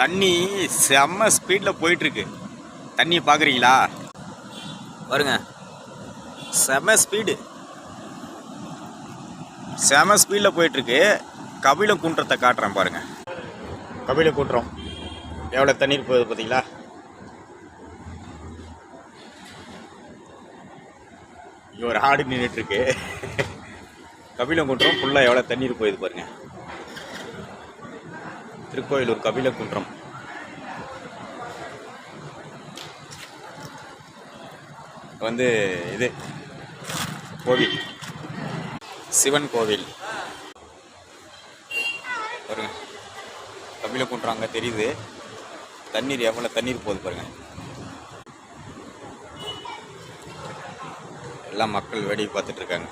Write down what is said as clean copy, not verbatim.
தண்ணி செம்ம ஸ்பீடில் போயிட்டுருக்கு. தண்ணி பார்க்குறீங்களா பாருங்க, செம்ம ஸ்பீடில் போயிட்டுருக்கு. கபிலகுன்றத்தை காட்டுறேன் பாருங்கள். கபிலகுன்றம் எவ்வளோ தண்ணீர் போகுது பார்த்தீங்களா? இங்கே ஒரு ஆடு நின்றுட்டுருக்கு. கபிலகுன்றம் ஃபுல்லாக எவ்வளோ தண்ணீர் போகுது பாருங்கள். திருக்கோயிலூர் கபிலகுன்றம். வந்து இது கோவில், சிவன் கோவில் பாருங்க. கபிலகுன்றம் அங்கே தெரியுது. தண்ணீர் எவ்வளோ தண்ணீர் போகுது பாருங்க. எல்லாம் மக்கள் வேடிக்கை பார்த்துட்டு இருக்காங்க.